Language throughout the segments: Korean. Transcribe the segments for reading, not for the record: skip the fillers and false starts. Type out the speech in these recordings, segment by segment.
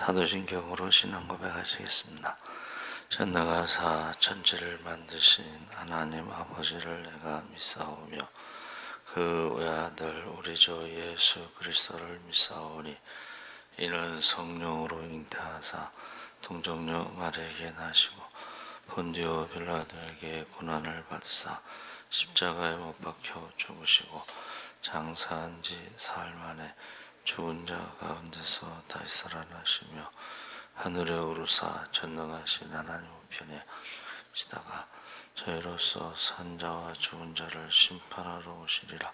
사도신경으로 신앙 고백하시겠습니다. 전능하사 천지를 만드신 하나님 아버지를 내가 믿사오며 그 외아들 우리 주 예수 그리스도를 믿사오니 이는 성령으로 잉태하사 동정녀 마리아에게 나시고 본디오 빌라도에게 고난을 받으사 십자가에 못 박혀 죽으시고 장사한 지 사흘 만에 죽은 자 가운데서 다시 살아나시며 하늘에 오르사 전능하신 하나님 우편에 계시다가 저희로서 산자와 죽은 자를 심판하러 오시리라.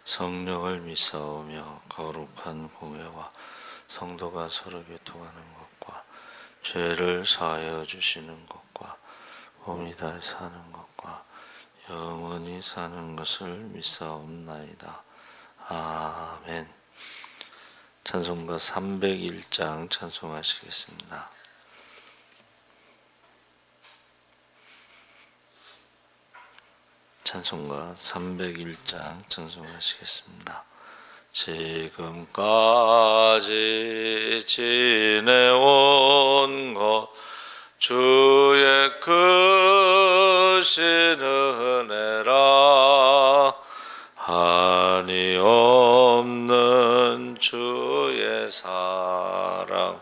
성령을 믿사오며 거룩한 공회와 성도가 서로 교통하는 것과 죄를 사하여 주시는 것과 몸이 다시 사는 것과 영원히 사는 것을 믿사옵나이다. 아멘. 찬송가 301장 찬송하시겠습니다. 찬송가 301장 찬송하시겠습니다. 지금까지 지내온 것 주의 크신 은혜라 한이 없는 주의 사랑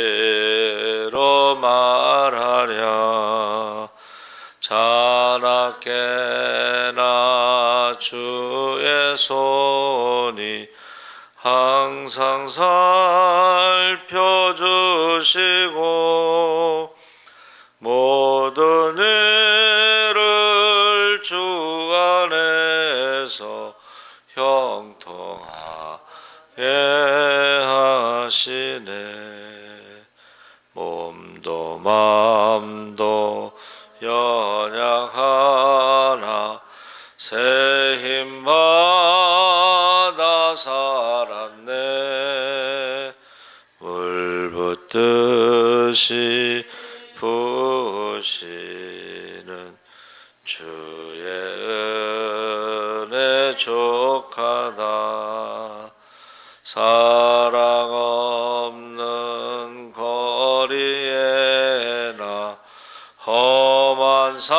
어찌로 말하랴 자나깨나 주의 손이 항상 살펴주시고 모든 일을 주 안에서 형통하게 하시네. 몸도 맘도 연약하나 새 힘받아 살았네. 물 붓듯이 부으시는 주의 은혜 족하다. 사랑 없는 거리에나 험한 산길에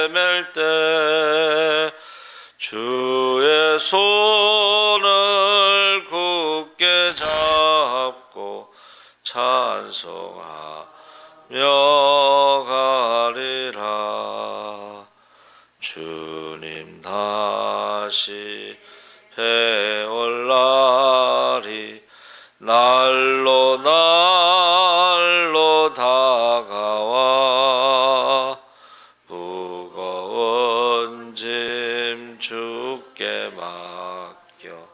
맬 때 주의 손을 굳게 잡고 찬송하며 가리라. 주님 다시 배올 날이 날로 날로 다가와 무거운 짐 주께 맡겨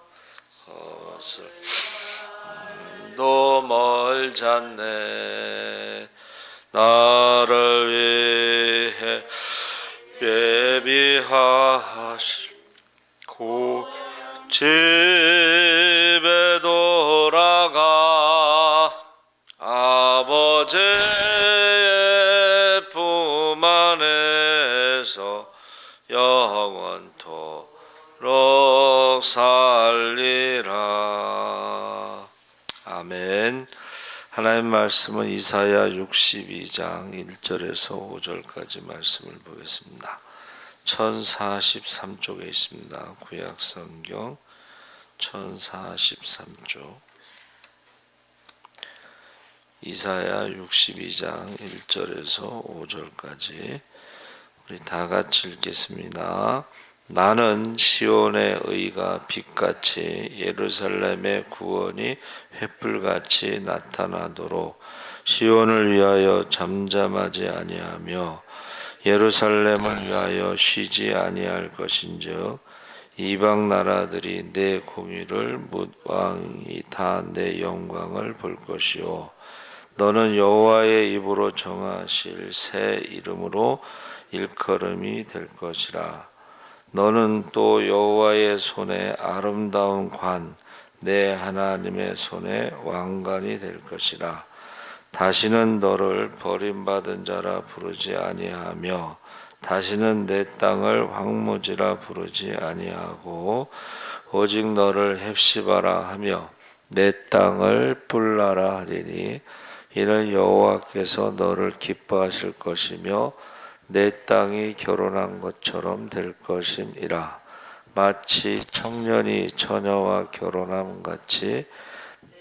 것을 도 멀잖네. 나를 위해 예비하시고 집에 돌아가 아버지의 품 안에서 영원토록 살리라. 아멘. 하나님 말씀은 이사야 62장 1절에서 5절까지 말씀을 보겠습니다. 1043쪽에 있습니다. 구약성경 1043쪽 이사야 62장 1절에서 5절까지 우리 다 같이 읽겠습니다. 나는 시온의 의가 빛같이 예루살렘의 구원이 횃불같이 나타나도록 시온을 위하여 잠잠하지 아니하며 예루살렘을 위하여 쉬지 아니할 것인즉 이방 나라들이 내 공의를 묻 왕이 다 내 영광을 볼 것이요 너는 여호와의 입으로 정하실 새 이름으로 일컬음이 될 것이라. 너는 또 여호와의 손에 아름다운 관 내 하나님의 손에 왕관이 될 것이라. 다시는 너를 버림받은 자라 부르지 아니하며 다시는 내 땅을 황무지라 부르지 아니하고 오직 너를 헵시바라 하며 내 땅을 뿔나라 하리니 이는 여호와께서 너를 기뻐하실 것이며 내 땅이 결혼한 것처럼 될 것임이라. 마치 청년이 처녀와 결혼함 같이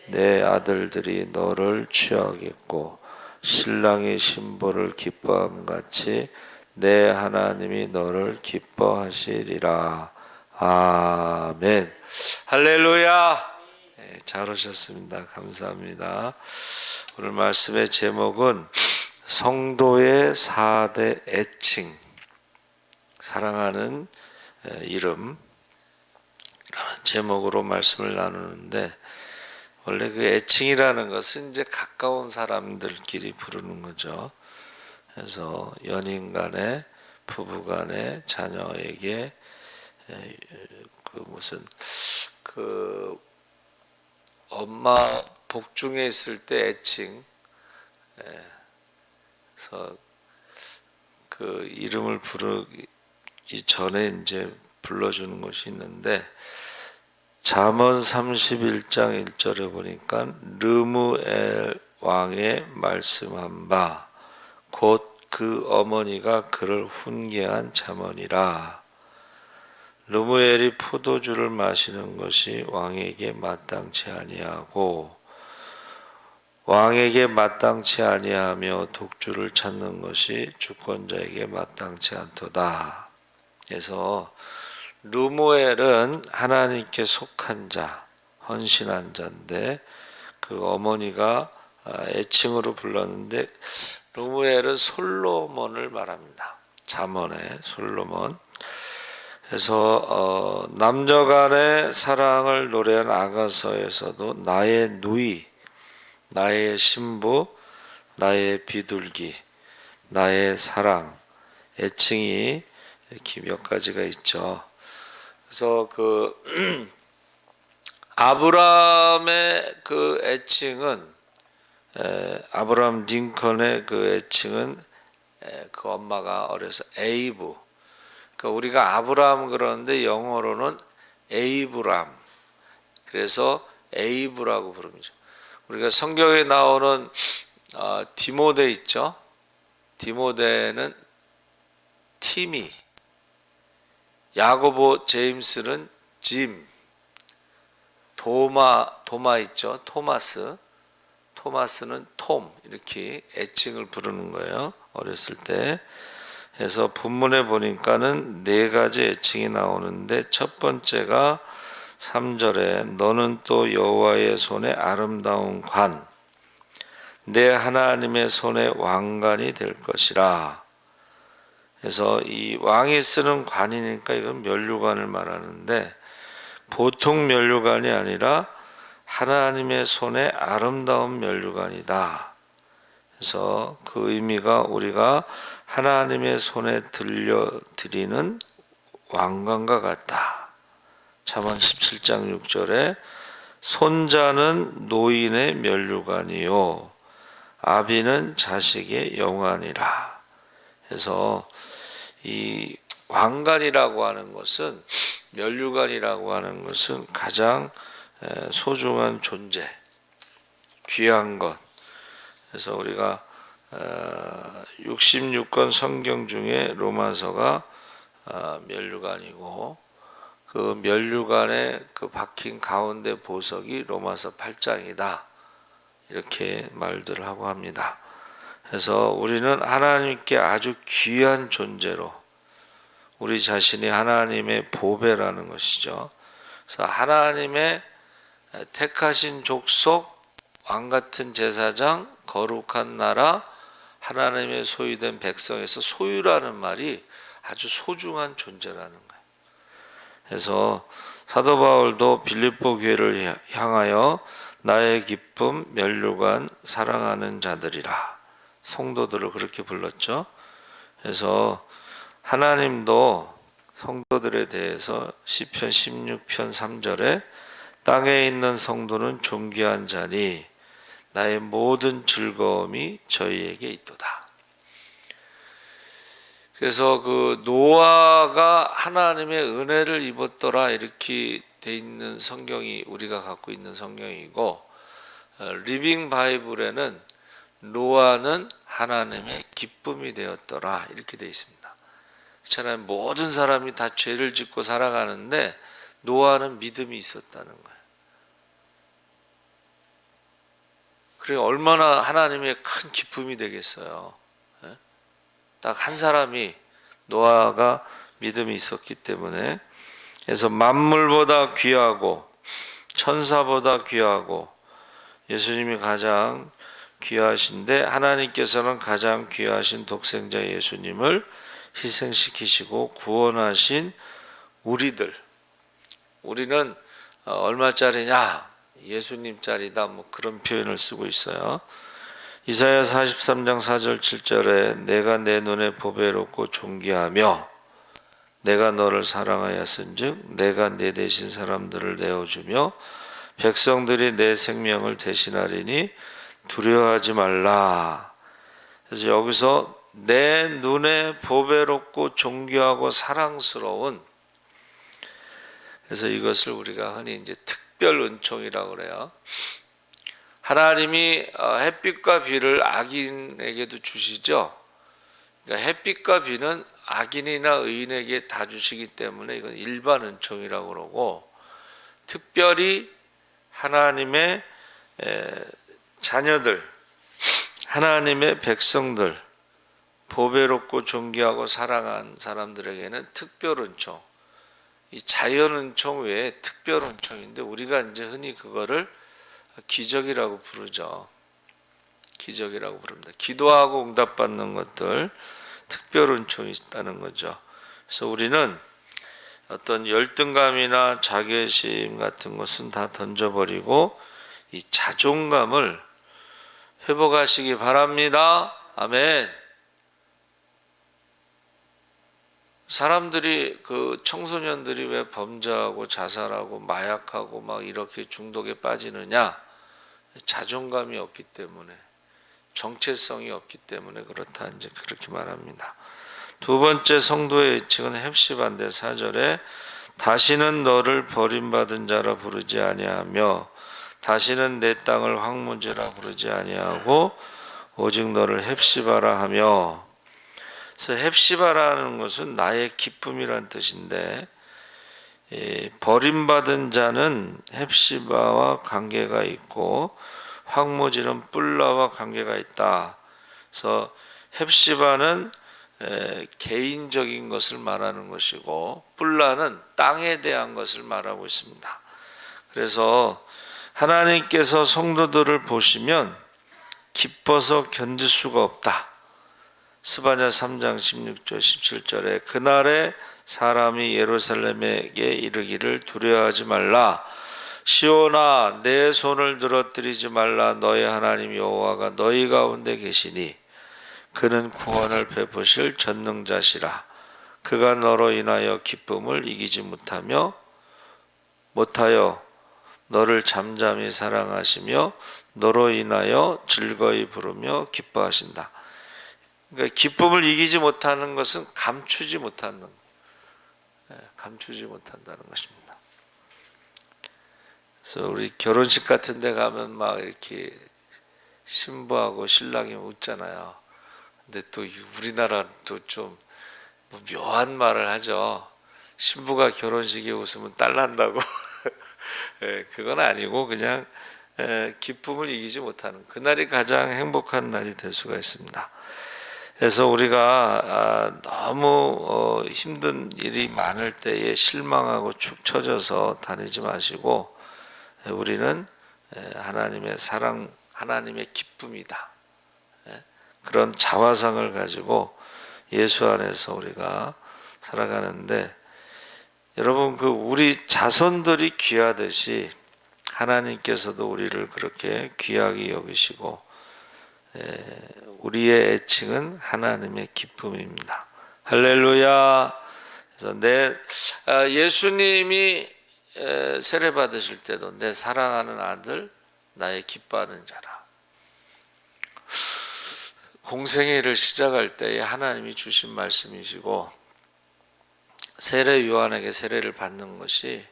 내 아들들이 너를 취하겠고 신랑이 신부를 기뻐함 같이 내 하나님이 너를 기뻐하시리라. 아멘. 할렐루야. 네, 잘 오셨습니다. 감사합니다. 오늘 말씀의 제목은 성도의 4대 애칭, 사랑하는 이름 제목으로 말씀을 나누는데, 원래 그 애칭이라는 것은 이제 가까운 사람들끼리 부르는 거죠. 그래서 연인 간에, 부부 간에, 자녀에게 그 엄마 복중에 있을 때 애칭, 그래서 그 이름을 부르기 전에 이제 불러주는 것이 있는데, 잠언 31장 1절에 보니까 르무엘 왕의 말씀한 바 곧 그 어머니가 그를 훈계한 잠언이라. 르무엘이 포도주를 마시는 것이 왕에게 마땅치 아니하고 왕에게 마땅치 아니하며 독주를 찾는 것이 주권자에게 마땅치 않도다. 그래서 르무엘은 하나님께 속한 자, 헌신한 자인데 그 어머니가 애칭으로 불렀는데, 르무엘은 솔로몬을 말합니다. 잠언의 솔로몬. 그래서 남녀 간의 사랑을 노래한 아가서에서도 나의 누이, 나의 신부, 나의 비둘기, 나의 사랑, 애칭이 이렇게 몇 가지가 있죠. 그래서 그 아브라함의 그 애칭은, 아브라함 링컨의 그 애칭은 그 엄마가 어려서 에이브. 그러니까 우리가 아브라함 그러는데 영어로는 에이브람. 그래서 에이브라고 부릅니다. 우리가 성경에 나오는 디모데 있죠. 디모데는 티미, 야고보 제임스는 짐, 도마 있죠. 토마스는 톰, 이렇게 애칭을 부르는 거예요. 어렸을 때. 그래서 본문에 보니까는 4가지 애칭이 나오는데, 첫 번째가 3절에 너는 또 여호와의 손에 아름다운 관, 내 하나님의 손에 왕관이 될 것이라. 그래서 이 왕이 쓰는 관이니까 이건 면류관을 말하는데, 보통 면류관이 아니라 하나님의 손에 아름다운 면류관이다. 그래서 그 의미가 우리가 하나님의 손에 들려드리는 왕관과 같다. 잠언 17장 6절에 손자는 노인의 면류관이요 아비는 자식의 영환이라. 그래서 이 왕관이라고 하는 것은, 면류관이라고 하는 것은 가장 소중한 존재, 귀한 것. 그래서 우리가 66권 성경 중에 로마서가 면류관이고, 그 면류관에 그 박힌 가운데 보석이 로마서 8장이다. 이렇게 말들을 하고 합니다. 그래서 우리는 하나님께 아주 귀한 존재로, 우리 자신이 하나님의 보배라는 것이죠. 그래서 하나님의 택하신 족속, 왕같은 제사장, 거룩한 나라, 하나님의 소유된 백성에서 소유라는 말이 아주 소중한 존재라는 거예요. 그래서 사도 바울도 빌립보 교회를 향하여 나의 기쁨, 면류관, 사랑하는 자들이라, 성도들을 그렇게 불렀죠. 그래서 하나님도 성도들에 대해서 시편 16편 3절에 땅에 있는 성도는 존귀한 자니 나의 모든 즐거움이 저희에게 있도다. 그래서 그 노아가 하나님의 은혜를 입었더라 이렇게 돼 있는 성경이 우리가 갖고 있는 성경이고, 리빙 바이블에는 노아는 하나님의 기쁨이 되었더라 이렇게 되어 있습니다. 그렇잖아요. 모든 사람이 다 죄를 짓고 살아가는데 노아는 믿음이 있었다는 거예요. 그래 얼마나 하나님의 큰 기쁨이 되겠어요. 딱 한 사람이, 노아가 믿음이 있었기 때문에. 그래서 만물보다 귀하고 천사보다 귀하고 예수님이 가장 귀하신데, 하나님께서는 가장 귀하신 독생자 예수님을 희생시키시고 구원하신 우리는 얼마짜리냐? 예수님짜리다, 뭐 그런 표현을 쓰고 있어요. 이사야 43장 4절 7절에 내가 내 눈에 보배롭고 존귀하며 내가 너를 사랑하였은즉 내가 내 대신 사람들을 내어주며 백성들이 내 생명을 대신하리니 두려워하지 말라. 그래서 여기서 내 눈에 보배롭고 존귀하고 사랑스러운, 그래서 이것을 우리가 흔히 이제 특별 은총이라고 그래요. 하나님이 햇빛과 비를 악인에게도 주시죠. 그러니까 햇빛과 비는 악인이나 의인에게 다 주시기 때문에 이건 일반 은총이라고 그러고, 특별히 하나님의 자녀들, 하나님의 백성들, 보배롭고 존귀하고 사랑한 사람들에게는 특별 은총, 이 자연 은총 외에 특별 은총인데 우리가 이제 흔히 그거를 기적이라고 부르죠. 기적이라고 부릅니다. 기도하고 응답받는 것들, 특별 은총이 있다는 거죠. 그래서 우리는 어떤 열등감이나 자괴심 같은 것은 다 던져버리고 이 자존감을 회복하시기 바랍니다. 아멘. 사람들이, 그 청소년들이 왜 범죄하고 자살하고 마약하고 막 이렇게 중독에 빠지느냐? 자존감이 없기 때문에, 정체성이 없기 때문에 그렇다, 이제 그렇게 말합니다. 두 번째 성도의 애칭은 헵시바인데 4절에 다시는 너를 버림받은 자라 부르지 아니하며 다시는 내 땅을 황무지라 부르지 아니하고 오직 너를 헵시바라 하며. 그래서 헵시바라는 것은 나의 기쁨이란 뜻인데, 버림받은 자는 헵시바와 관계가 있고 황무지는 뿔라와 관계가 있다. 그래서 헵시바는 개인적인 것을 말하는 것이고 뿔라는 땅에 대한 것을 말하고 있습니다. 그래서 하나님께서 성도들을 보시면 기뻐서 견딜 수가 없다. 스바냐 3장 16절 17절에 그날에 사람이 예루살렘에게 이르기를 두려워하지 말라. 시온아 내 손을 늘어뜨리지 말라. 너희 하나님 여호와가 너희 가운데 계시니 그는 구원을 베푸실 전능자시라. 그가 너로 인하여 기쁨을 이기지 못하여 너를 잠잠히 사랑하시며 너로 인하여 즐거이 부르며 기뻐하신다. 그러니까 기쁨을 이기지 못하는 것은 감추지 못한다는 것입니다. 그래서 우리 결혼식 같은 데 가면 막 이렇게 신부하고 신랑이 웃잖아요. 근데 또 우리나라는 또 좀 묘한 말을 하죠. 신부가 결혼식에 웃으면 딸 난다고. 그건 아니고 그냥 기쁨을 이기지 못하는, 그날이 가장 행복한 날이 될 수가 있습니다. 그래서 우리가 너무 힘든 일이 많을 때에 실망하고 축 처져서 다니지 마시고, 우리는 하나님의 사랑, 하나님의 기쁨이다, 그런 자화상을 가지고 예수 안에서 우리가 살아가는데, 여러분 그 우리 자손들이 귀하듯이 하나님께서도 우리를 그렇게 귀하게 여기시고 우리의 애칭은 하나님의 기쁨입니다. 할렐루야. 그래서 예수님이 세례 받으실 때도 내 사랑하는 아들 나의 기뻐하는 자라. 공생애를 시작할 때에 하나님이 주신 말씀이시고, 세례 요한에게 세례를 받는 것이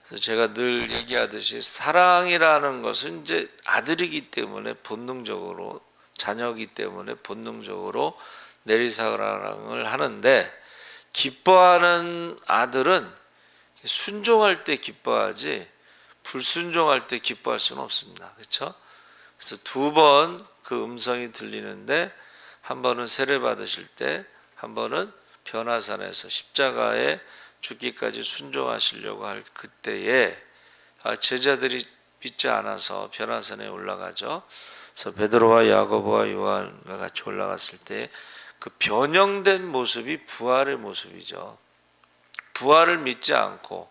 그래서 제가 늘 얘기하듯이 사랑이라는 것은 이제 아들이기 때문에 본능적으로, 자녀이기 때문에 본능적으로 내리사랑을 하는데, 기뻐하는 아들은 순종할 때 기뻐하지 불순종할 때 기뻐할 수는 없습니다. 그렇죠? 그래서 두 번 그 음성이 들리는데, 한 번은 세례 받으실 때, 한 번은 변화산에서 십자가에 죽기까지 순종하시려고 할 그때에 제자들이 믿지 않아서 변화산에 올라가죠. 그래서 베드로와 야고보와 요한과 같이 올라갔을 때 그 변형된 모습이 부활의 모습이죠. 부활을 믿지 않고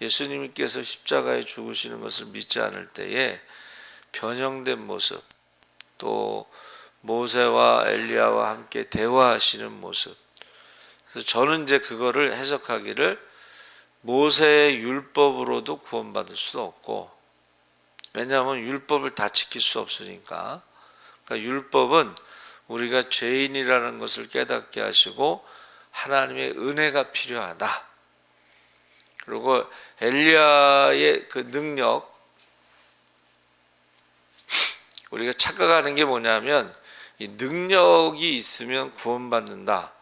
예수님께서 십자가에 죽으시는 것을 믿지 않을 때에 변형된 모습, 또 모세와 엘리야와 함께 대화하시는 모습. 그래서 저는 이제 그거를 해석하기를, 모세의 율법으로도 구원받을 수 없고, 왜냐하면 율법을 다 지킬 수 없으니까. 그러니까 율법은 우리가 죄인이라는 것을 깨닫게 하시고 하나님의 은혜가 필요하다. 그리고 엘리야의 그 능력, 우리가 착각하는 게 뭐냐면 이 능력이 있으면 구원받는다.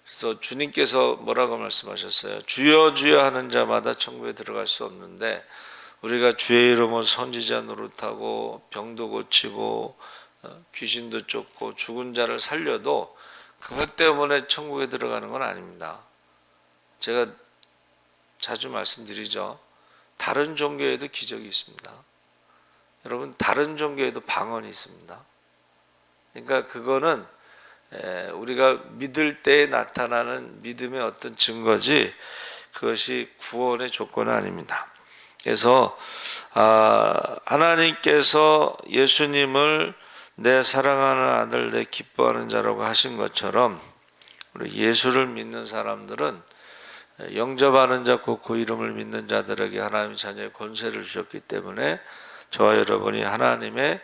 그래서 주님께서 뭐라고 말씀하셨어요? 주여 주여 하는 자마다 천국에 들어갈 수 없는데, 우리가 주의 이름으로 선지자 노릇하고 병도 고치고 귀신도 쫓고 죽은 자를 살려도 그것 때문에 천국에 들어가는 건 아닙니다. 제가 자주 말씀드리죠. 다른 종교에도 기적이 있습니다. 여러분, 다른 종교에도 방언이 있습니다. 그러니까 그거는 우리가 믿을 때에 나타나는 믿음의 어떤 증거지, 그것이 구원의 조건은 아닙니다. 그래서 하나님께서 예수님을 내 사랑하는 아들, 내 기뻐하는 자라고 하신 것처럼, 우리 예수를 믿는 사람들은 영접하는 자, 곧 그 이름을 믿는 자들에게 하나님의 자녀의 권세를 주셨기 때문에 저와 여러분이 하나님의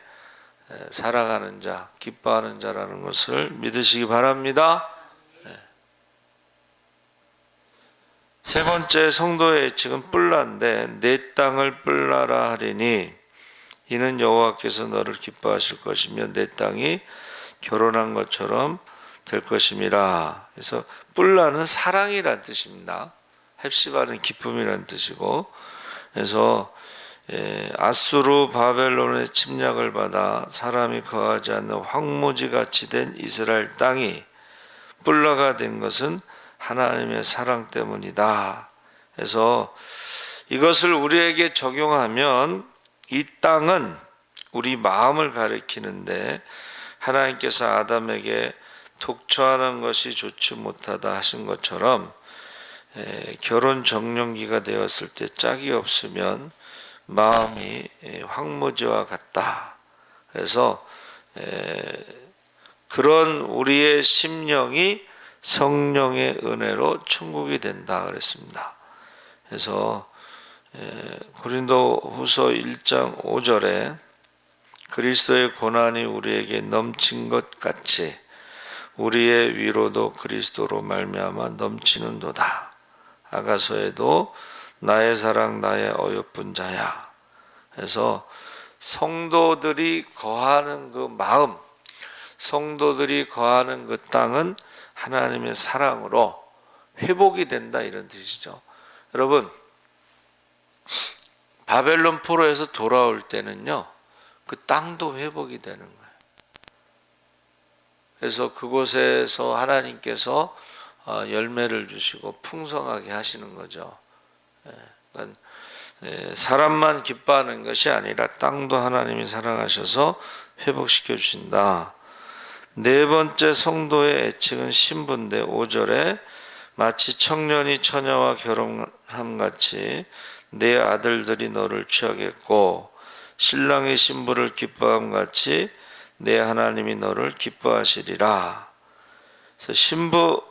사랑하는 자, 기뻐하는 자라는 것을 믿으시기 바랍니다. 세 번째 성도의 예측은 뿔라인데, 내 땅을 뿔라라 하리니 이는 여호와께서 너를 기뻐하실 것이며 내 땅이 결혼한 것처럼 될 것임이라. 그래서 뿔라는 사랑이란 뜻입니다. 헵시바는 기쁨이란 뜻이고, 그래서 아수르 바벨론의 침략을 받아 사람이 거하지 않는 황무지같이 된 이스라엘 땅이 뿔라가 된 것은 하나님의 사랑 때문이다. 그래서 이것을 우리에게 적용하면 이 땅은 우리 마음을 가리키는데, 하나님께서 아담에게 독처하는 것이 좋지 못하다 하신 것처럼 결혼 정년기가 되었을 때 짝이 없으면 마음이 황무지와 같다. 그래서 그런 우리의 심령이 성령의 은혜로 천국이 된다 그랬습니다. 그래서 고린도 후서 1장 5절에 그리스도의 고난이 우리에게 넘친 것 같이 우리의 위로도 그리스도로 말미암아 넘치는도다. 아가서에도 나의 사랑 나의 어여쁜 자야. 그래서 성도들이 거하는 그 마음, 성도들이 거하는 그 땅은 하나님의 사랑으로 회복이 된다, 이런 뜻이죠. 여러분, 바벨론 포로에서 돌아올 때는요, 그 땅도 회복이 되는 거예요. 그래서 그곳에서 하나님께서 열매를 주시고 풍성하게 하시는 거죠. 그러니까 사람만 기뻐하는 것이 아니라 땅도 하나님이 사랑하셔서 회복시켜 주신다. 네 번째 성도의 애칭은 신부인데, 5절에 마치 청년이 처녀와 결혼함같이 내 아들들이 너를 취하겠고 신랑이 신부를 기뻐함같이 내 하나님이 너를 기뻐하시리라. 그래서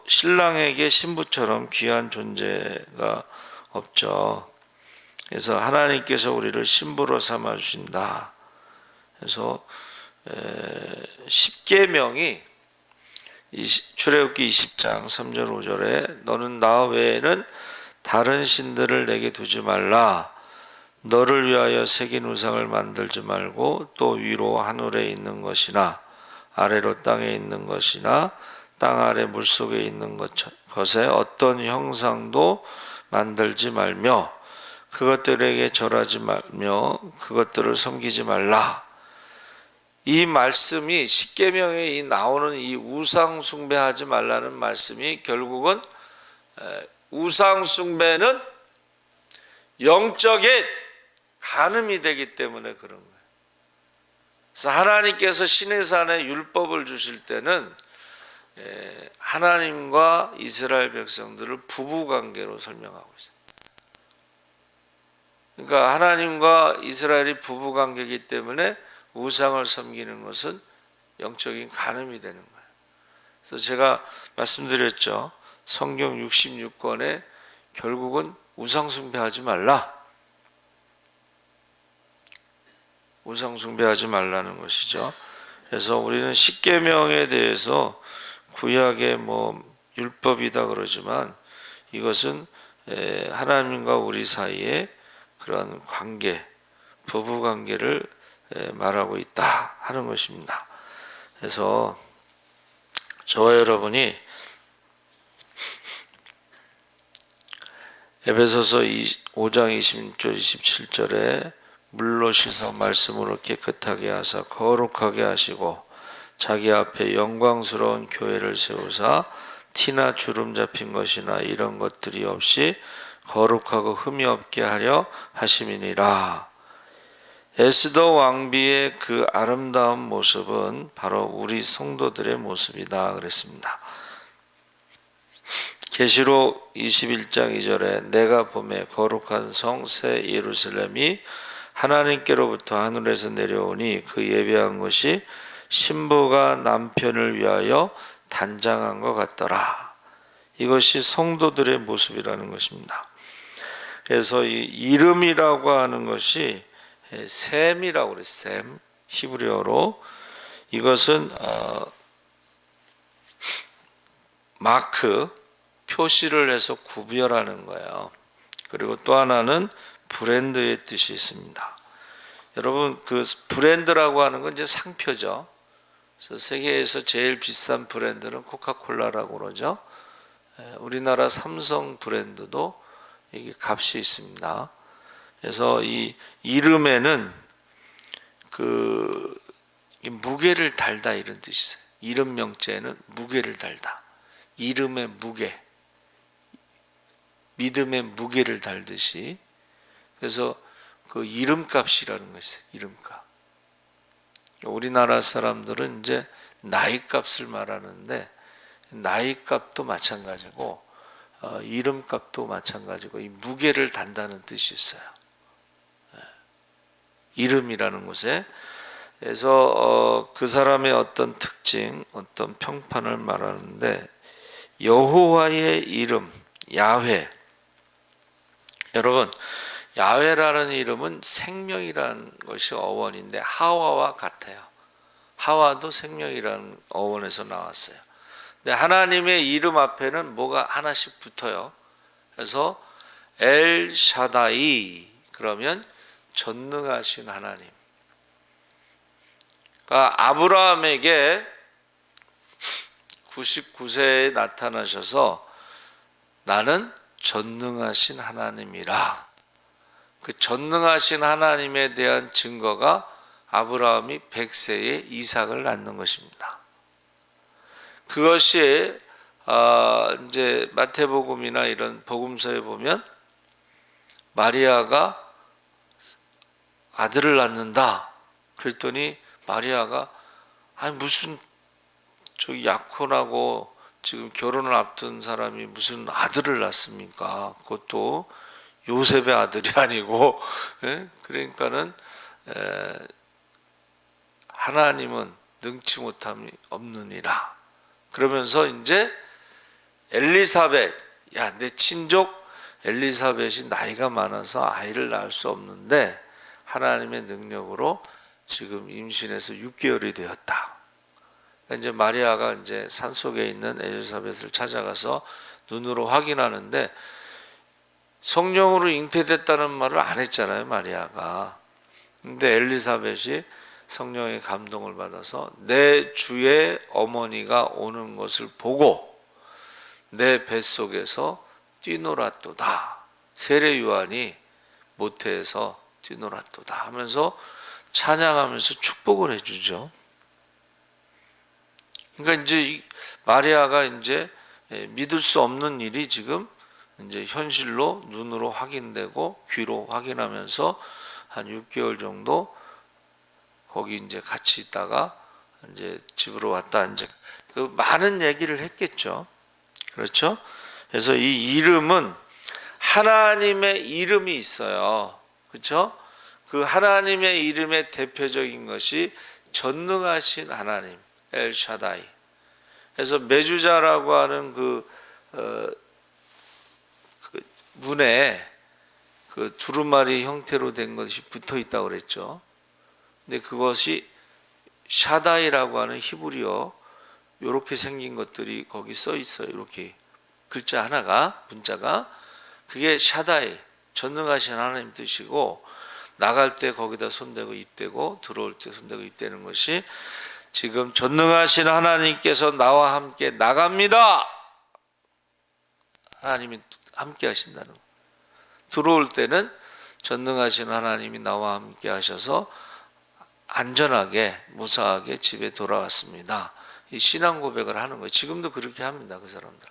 신랑에게 신부처럼 귀한 존재가 없죠. 그래서 하나님께서 우리를 신부로 삼아 주신다. 그래서 10계명이 출애굽기 20장 3절 5절에 너는 나 외에는 다른 신들을 내게 두지 말라. 너를 위하여 새긴 우상을 만들지 말고 또 위로 하늘에 있는 것이나 아래로 땅에 있는 것이나 땅 아래 물속에 있는 것에 어떤 형상도 만들지 말며 그것들에게 절하지 말며 그것들을 섬기지 말라. 이 말씀이 십계명에 나오는 이 우상 숭배하지 말라는 말씀이 결국은 우상 숭배는 영적인 간음이 되기 때문에 그런 거예요. 그래서 하나님께서 시내산에 율법을 주실 때는 하나님과 이스라엘 백성들을 부부관계로 설명하고 있어요. 그러니까 하나님과 이스라엘이 부부관계이기 때문에 우상을 섬기는 것은 영적인 간음이 되는 거예요. 그래서 제가 말씀드렸죠. 성경 66권에 결국은 우상 숭배하지 말라. 우상 숭배하지 말라는 것이죠. 그래서 우리는 십계명에 대해서 구약의 율법이다 그러지만 이것은 하나님과 우리 사이에 그런 관계, 부부 관계를 말하고 있다 하는 것입니다. 그래서 저와 여러분이 에베소서 5장 26절 27절에 물로 씻어 말씀으로 깨끗하게 하사 거룩하게 하시고 자기 앞에 영광스러운 교회를 세우사 티나 주름 잡힌 것이나 이런 것들이 없이 거룩하고 흠이 없게 하려 하심이니라. 에스더 왕비의 그 아름다운 모습은 바로 우리 성도들의 모습이다 그랬습니다. 계시록 21장 2절에 내가 보매 거룩한 성 새 예루살렘이 하나님께로부터 하늘에서 내려오니 그 예배한 것이 신부가 남편을 위하여 단장한 것 같더라. 이것이 성도들의 모습이라는 것입니다. 그래서 이 이름이라고 하는 것이 셈이라고 그래요. 셈, 히브리어로. 이것은 마크, 표시를 해서 구별하는 거예요. 그리고 또 하나는 브랜드의 뜻이 있습니다. 여러분, 그 브랜드라고 하는 건 이제 상표죠. 그래서 세계에서 제일 비싼 브랜드는 코카콜라라고 그러죠. 우리나라 삼성 브랜드도 이게 값이 있습니다. 그래서 이 이름에는 그 무게를 달다 이런 뜻이 있어요. 이름 명제에는 무게를 달다. 이름의 무게, 믿음의 무게를 달듯이. 그래서 그 이름값이라는 것이 이름값. 우리나라 사람들은 이제 나이값을 말하는데 나이값도 마찬가지고 이름값도 마찬가지고 이 무게를 단다는 뜻이 있어요. 이름이라는 곳에. 그래서 그 사람의 어떤 특징, 어떤 평판을 말하는데 여호와의 이름, 야훼. 여러분, 야훼라는 이름은 생명이라는 것이 어원인데 하와와 같아요. 하와도 생명이라는 어원에서 나왔어요. 근데 하나님의 이름 앞에는 뭐가 하나씩 붙어요. 그래서 엘 샤다이 그러면 전능하신 하나님. 그러니까 아브라함에게 99세에 나타나셔서 나는 전능하신 하나님이라. 그 전능하신 하나님에 대한 증거가 아브라함이 100세에 이삭을 낳는 것입니다. 그것이 이제 마태복음이나 이런 복음서에 보면 마리아가 아들을 낳는다. 그랬더니 마리아가 아니 무슨 저기 약혼하고 지금 결혼을 앞둔 사람이 무슨 아들을 낳습니까? 그것도 요셉의 아들이 아니고. 그러니까는 하나님은 능치 못함이 없느니라. 그러면서 이제 엘리사벳, 야, 내 친족 엘리사벳이 나이가 많아서 아이를 낳을 수 없는데 하나님의 능력으로 지금 임신해서 6개월이 되었다. 이제 마리아가 이제 산속에 있는 엘리사벳을 찾아가서 눈으로 확인하는데 성령으로 잉태됐다는 말을 안 했잖아요, 마리아가. 근데 엘리사벳이 성령의 감동을 받아서 내 주의 어머니가 오는 것을 보고 내 뱃속에서 뛰놀았도다. 세례 요한이 모태에서 뛰놀았도다 하면서 찬양하면서 축복을 해주죠. 그러니까 이제 마리아가 이제 믿을 수 없는 일이 지금 이제 현실로 눈으로 확인되고 귀로 확인하면서 한 6개월 정도 거기 이제 같이 있다가 이제 집으로 왔다 이제 그 많은 얘기를 했겠죠. 그렇죠? 그래서 이 이름은 하나님의 이름이 있어요. 그렇죠? 그 하나님의 이름의 대표적인 것이 전능하신 하나님, 엘샤다이. 그래서 메주자라고 하는 그 문에 그 두루마리 형태로 된 것이 붙어 있다고 그랬죠. 근데 그것이 샤다이라고 하는 히브리어 이렇게 생긴 것들이 거기 써 있어요. 이렇게 글자 하나가 문자가 그게 샤다이 전능하신 하나님 뜻이고 나갈 때 거기다 손대고 입대고 들어올 때 손대고 입대는 것이 지금 전능하신 하나님께서 나와 함께 나갑니다. 하나님이 함께 하신다는 거. 들어올 때는 전능하신 하나님이 나와 함께 하셔서 안전하게 무사하게 집에 돌아왔습니다. 이 신앙 고백을 하는 거예요. 지금도 그렇게 합니다. 그 사람들.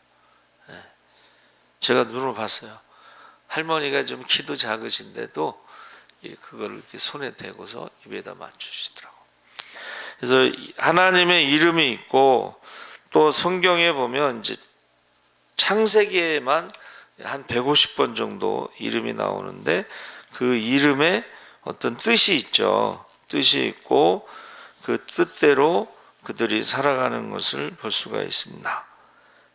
제가 눈으로 봤어요. 할머니가 좀 키도 작으신데도 그걸 이렇게 손에 대고서 입에다 맞추시더라고. 그래서 하나님의 이름이 있고 또 성경에 보면 이제 창세기에만 한 150번 정도 이름이 나오는데 그 이름에 어떤 뜻이 있죠. 뜻이 있고 그 뜻대로 그들이 살아가는 것을 볼 수가 있습니다.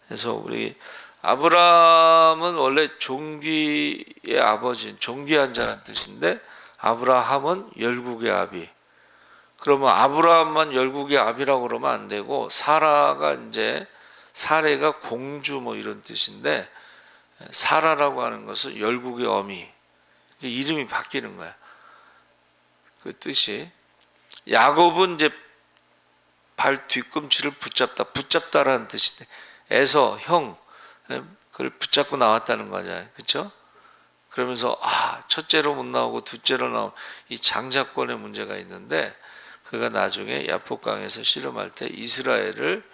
그래서 우리 아브라함은 원래 종기의 아버지, 종기한 자라는 뜻인데 아브라함은 열국의 아비. 그러면 아브라함만 열국의 아비라고 그러면 안 되고 사라가 이제 사례가 공주 뭐 이런 뜻인데 사라라고 하는 것은 열국의 어미. 이름이 바뀌는 거야. 그 뜻이 야곱은 이제 발 뒤꿈치를 붙잡다라는 뜻인데 에서 형 그걸 붙잡고 나왔다는 거잖아요. 그렇죠? 그러면서 첫째로 못 나오고 둘째로 나오고 이 장자권의 문제가 있는데 그가 나중에 야복강에서 씨름할 때 이스라엘을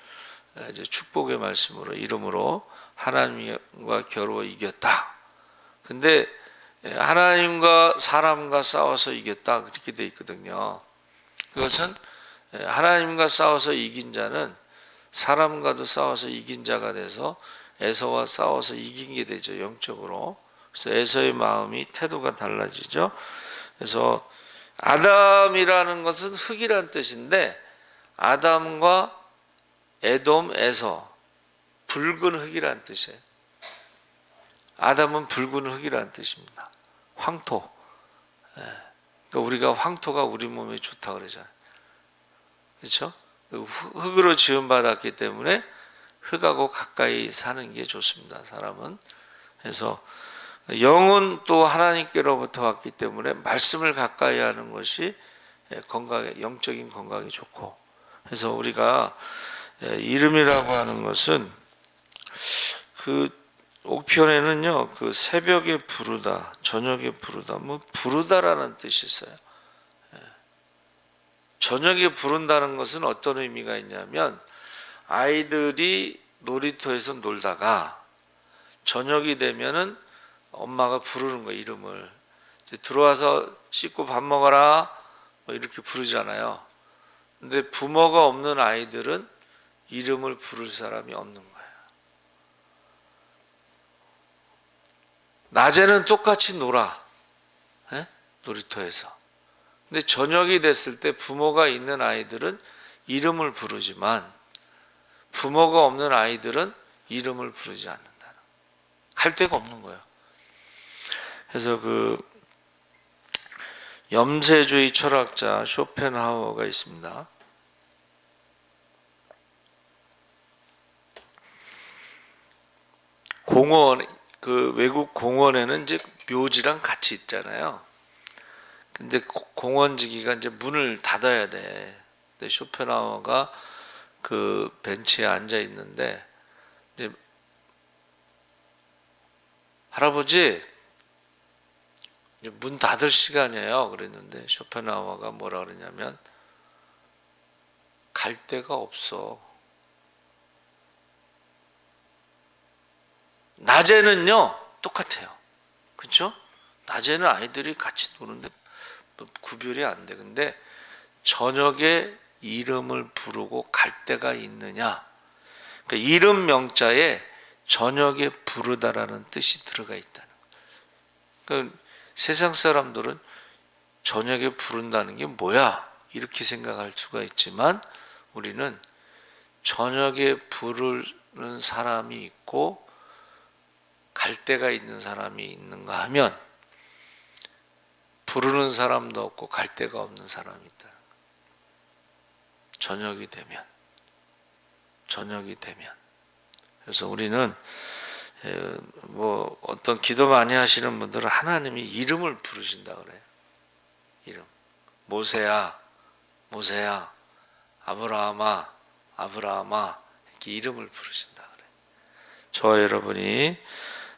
이제 축복의 말씀으로 이름으로 하나님과 겨루어 이겼다. 근데 하나님과 사람과 싸워서 이겼다 그렇게 돼 있거든요. 그것은 하나님과 싸워서 이긴 자는 사람과도 싸워서 이긴 자가 돼서 에서와 싸워서 이긴 게 되죠. 영적으로. 그래서 에서의 마음이 태도가 달라지죠. 그래서 아담이라는 것은 흙이란 뜻인데 아담과 에돔, 에서 붉은 흙이란 뜻이에요. 아담은 붉은 흙이란 뜻입니다. 황토. 그러니까 우리가 황토가 우리 몸에 좋다 그러잖아요. 그렇죠? 흙으로 지음받았기 때문에 흙하고 가까이 사는 게 좋습니다. 사람은. 그래서 영은 또 하나님께로부터 왔기 때문에 말씀을 가까이 하는 것이 건강에 영적인 건강이 좋고. 그래서 우리가 이름이라고 하는 것은 그 옥편에는요 그 새벽에 부르다, 저녁에 부르다, 뭐 부르다라는 뜻이 있어요. 저녁에 부른다는 것은 어떤 의미가 있냐면 아이들이 놀이터에서 놀다가 저녁이 되면은 엄마가 부르는 거예요. 이름을 들어와서 씻고 밥 먹어라 뭐 이렇게 부르잖아요. 근데 부모가 없는 아이들은 이름을 부를 사람이 없는 거예요. 낮에는 똑같이 놀아. 놀이터에서. 근데 저녁이 됐을 때 부모가 있는 아이들은 이름을 부르지만 부모가 없는 아이들은 이름을 부르지 않는다. 갈 데가 없는 거예요. 그래서 그 염세주의 철학자 쇼펜하우어가 있습니다. 공원 그 외국 공원에는 이제 묘지랑 같이 있잖아요. 근데 공원지기가 이제 문을 닫아야 돼. 근데 쇼펜하우어가 그 벤치에 앉아 있는데 이제 할아버지 이제 문 닫을 시간이에요. 그랬는데 쇼펜하우어가 뭐라 그러냐면 갈 데가 없어. 낮에는요 똑같아요. 그렇죠? 낮에는 아이들이 같이 노는데 구별이 안 돼. 근데 저녁에 이름을 부르고 갈 데가 있느냐? 그러니까 이름 명자에 저녁에 부르다라는 뜻이 들어가 있다는 거예요. 그러니까 세상 사람들은 저녁에 부른다는 게 뭐야? 이렇게 생각할 수가 있지만 우리는 저녁에 부르는 사람이 있고 갈 데가 있는 사람이 있는가 하면 부르는 사람도 없고 갈 데가 없는 사람이 있다. 저녁이 되면 그래서 우리는 뭐 어떤 기도 많이 하시는 분들은 하나님이 이름을 부르신다 그래요. 이름. 모세야 아브라함아 이렇게 이름을 부르신다 그래요. 저와 여러분이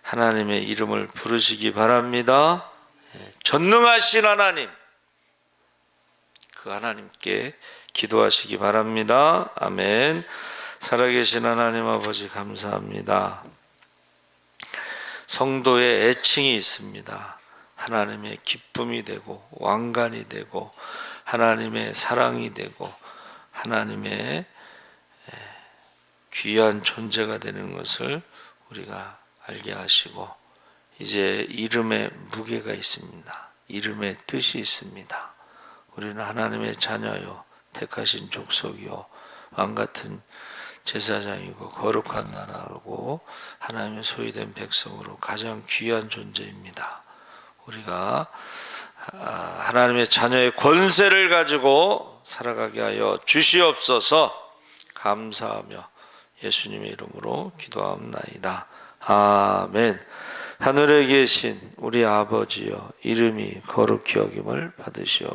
하나님의 이름을 부르시기 바랍니다. 전능하신 하나님, 그 하나님께 기도하시기 바랍니다. 아멘. 살아계신 하나님 아버지 감사합니다. 성도의 애칭이 있습니다. 하나님의 기쁨이 되고 왕관이 되고 하나님의 사랑이 되고 하나님의 귀한 존재가 되는 것을 우리가 알게 하시고 이제 이름에 무게가 있습니다. 이름에 뜻이 있습니다. 우리는 하나님의 자녀요 택하신 족속이요 왕같은 제사장이고 거룩한 나라고 하나님의 소유된 백성으로 가장 귀한 존재입니다. 우리가 하나님의 자녀의 권세를 가지고 살아가게 하여 주시옵소서. 감사하며 예수님의 이름으로 기도합나이다. 아멘. 하늘에 계신 우리 아버지여 이름이 거룩히 여김을 받으시오.